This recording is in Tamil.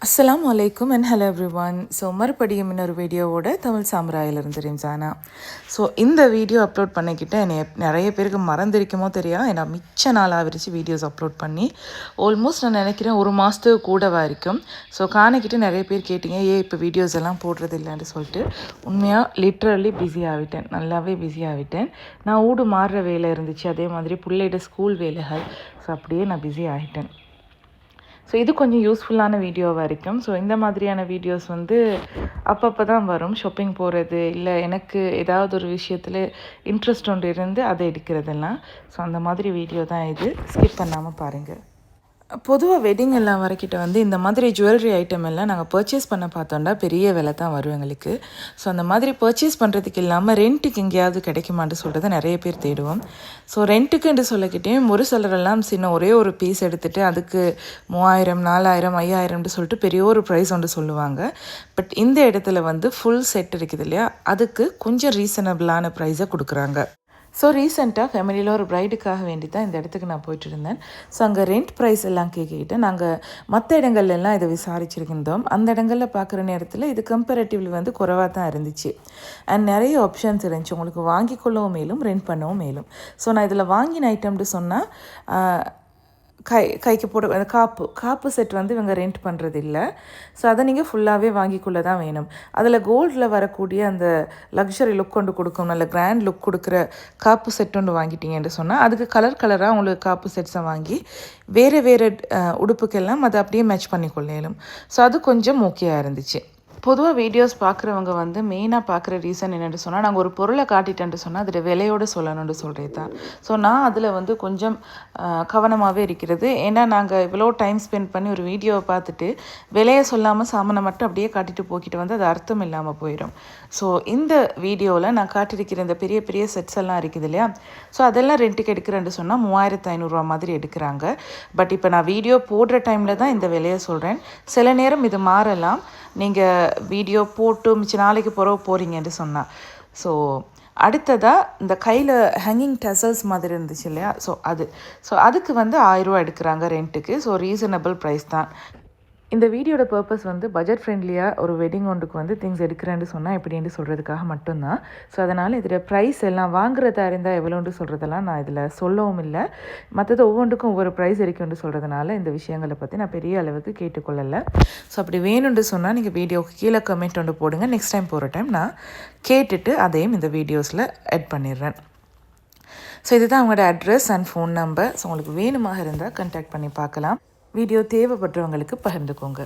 அஸ்ஸலாமு அலைக்கும் அண்ட் ஹலோ எவ்ரிவன். ஸோ மறுபடியும் இன்னொரு வீடியோவோட தமிழ் சாம்ராயிலிருந்து ரிம்சானா. ஸோ இந்த வீடியோ அப்லோட் பண்ணிக்கிட்ட என்னை நிறைய பேருக்கு மறந்திருக்குமோ தெரியாது. ஏன்னா மிச்ச நாள் ஆகிருச்சு வீடியோஸ் அப்லோட் பண்ணி. ஆல்மோஸ்ட் நான் நினைக்கிறேன் ஒரு மாதத்துக்கு கூடவா இருக்கும். ஸோ காணிக்கிட்டு நிறைய பேர் கேட்டிங்க இப்போ வீடியோஸ் எல்லாம் போடுறது இல்லைன்னு சொல்லிட்டு. உண்மையாக லிட்ரலி பிஸி ஆகிட்டேன், நல்லாவே பிஸி ஆகிட்டேன். நான் ஊடு மாறுற வேலை இருந்துச்சு, அதே மாதிரி பிள்ளைகிட்ட ஸ்கூல் வேலைகள். ஸோ அப்படியே நான் பிஸி ஆகிட்டேன். ஸோ இது கொஞ்சம் யூஸ்ஃபுல்லான வீடியோவாக இருக்கும். ஸோ இந்த மாதிரியான வீடியோஸ் அப்பப்போ தான் வரும். ஷாப்பிங் போகிறது இல்லை எனக்கு ஏதாவது ஒரு விஷயத்தில் இன்ட்ரெஸ்ட் ஒன்று இருந்து அதை எடுக்கிறதெல்லாம். ஸோ அந்த மாதிரி வீடியோ தான் இது. ஸ்கிப் பண்ணாமல் பாருங்கள். பொதுவாக வெட்டிங் எல்லாம் வரைக்கிட்ட இந்த மாதிரி ஜுவல்லரி ஐட்டம் எல்லாம் நாங்கள் பர்ச்சேஸ் பண்ண பார்த்தோம்னா பெரிய விலை தான் வரும் எங்களுக்கு. ஸோ அந்த மாதிரி பர்ச்சேஸ் பண்ணுறதுக்கு இல்லாமல் ரெண்ட்டுக்கு எங்கேயாவது கிடைக்குமான்னு சொல்கிறத நிறைய பேர் தேடுவோம். ஸோ ரெண்ட்டுக்குன்னு சொல்லிக்கிட்டே ஒரு சிலரெல்லாம் சின்ன ஒரே ஒரு பீஸ் எடுத்துகிட்டு அதுக்கு 3000 4000 5000 சொல்லிட்டு பெரிய ஒரு ப்ரைஸ் ஒன்று சொல்லுவாங்க. பட் இந்த இடத்துல ஃபுல் செட் இருக்குது இல்லையா, அதுக்கு கொஞ்சம் ரீசனபிளான ப்ரைஸை கொடுக்குறாங்க. ஸோ ரீசெண்டாக ஃபேமிலியில் ஒரு ப்ரைடுக்காக வேண்டி தான் இந்த இடத்துக்கு நான் போயிட்டு இருந்தேன். ஸோ அங்கே ரெண்ட் ப்ரைஸ் எல்லாம் கேட்கிட்டு நாங்கள் மற்ற இடங்கள்லாம் இதை விசாரிச்சிருக்கின்றோம். அந்த இடங்களில் பார்க்குற நேரத்தில் இது கம்பேரட்டிவ்லி குறைவாக தான் இருந்துச்சு. அண்ட் நிறைய ஆப்ஷன்ஸ் இருந்துச்சு, உங்களுக்கு வாங்கிக்கொள்ளவும் மேலும் ரெண்ட் பண்ணவும் மேலும். ஸோ நான் இதில் வாங்கின ஐட்டம்னு சொன்னால் கைக்கு போட காப்பு செட் இவங்க ரெண்ட் பண்ணுறது இல்லை. ஸோ அதை நீங்கள் ஃபுல்லாகவே வாங்கிக்குள்ளே தான் வேணும். அதில் கோல்டில் வரக்கூடிய அந்த லக்ஸரி லுக் கொண்டு கொடுக்கும், நல்ல கிராண்ட் லுக் கொடுக்குற காப்பு செட் ஒன்று வாங்கிட்டீங்கன்னு சொன்னால் அதுக்கு கலராக உங்களுக்கு காப்பு செட்ஸை வாங்கி வேறு உடுப்புக்கெல்லாம் அதை அப்படியே மேட்ச் பண்ணிக்கொள்ளலும். ஸோ அது கொஞ்சம் ஓகேயாக இருந்துச்சு. பொதுவாக வீடியோஸ் பார்க்குறவங்க மெயினாக பார்க்குற ரீசன் என்னென்னு சொன்னால், நாங்கள் ஒரு பொருளை காட்டிட்டேன்ட்டு சொன்னால் அதோட விலையோடு சொல்லணும்னு சொல்கிறது தான். ஸோ நான் அதில் கொஞ்சம் கவனமாகவே இருக்கிறது. ஏன்னா நாங்கள் இவ்வளோ டைம் ஸ்பெண்ட் பண்ணி ஒரு வீடியோவை பார்த்துட்டு விலையை சொல்லாமல் சாமானை மட்டும் அப்படியே காட்டிட்டு போக்கிட்டு அது அர்த்தம் இல்லாமல் போயிடும். ஸோ இந்த வீடியோவில் நான் காட்டியிருக்கிற இந்த பெரிய பெரிய செட்ஸ் எல்லாம் இருக்குது இல்லையா, ஸோ அதெல்லாம் ரெண்ட்டுக்கு எடுக்கிறேன்னு சொன்னால் 3500 மாதிரி எடுக்கிறாங்க. பட் இப்போ நான் வீடியோ போடுற டைமில் தான் இந்த விலையை சொல்கிறேன். சில நேரம் இது மாறலாம், நீங்கள் வீடியோ போட்டு மிச்ச நாளைக்கு போகிறீங்கன்னு சொன்னால். ஸோ அடுத்ததாக இந்த கையில் ஹேங்கிங் டசல்ஸ் மாதிரி இருந்துச்சு இல்லையா, ஸோ அதுக்கு 1000 ரூபா எடுக்கிறாங்க ரெண்ட்டுக்கு. ஸோ ரீசனபிள் ப்ரைஸ் தான். இந்த வீடியோட பர்பஸ் பட்ஜெட் ஃப்ரெண்ட்லியாக ஒரு வெட்டிங் ஒன்றுக்கு திங்ஸ் எடுக்கிறேன்னு சொன்னால் எப்படின்னு சொல்கிறதுக்காக மட்டும்தான். ஸோ அதனால் இதில் ப்ரைஸ் எல்லாம் வாங்குறதா இருந்தால் எவ்வளோன்னு சொல்கிறதெல்லாம் நான் இதில் சொல்லவும் இல்லை. மற்றது ஒவ்வொன்றுக்கும் ஒவ்வொரு ப்ரைஸ் இருக்குன்னு சொல்கிறதுனால இந்த விஷயங்களை பற்றி நான் பெரிய அளவுக்கு கேட்டுக்கொள்ளலை. ஸோ அப்படி வேணும்னு சொன்னால் நீங்கள் வீடியோவுக்கு கீழே கமெண்ட் ஒன்று போடுங்க. நெக்ஸ்ட் டைம் போகிற டைம் நான் கேட்டுட்டு அதையும் இந்த வீடியோஸில் ஆட் பண்ணிடுறேன். ஸோ இதுதான் அவங்களோட address and phone number. So உங்களுக்கு வேணுமாக இருந்தால் கான்டாக்ட் பண்ணி பார்க்கலாம். வீடியோ தேவைப்படுறவங்களுக்கு பகிர்ந்துக்கோங்க.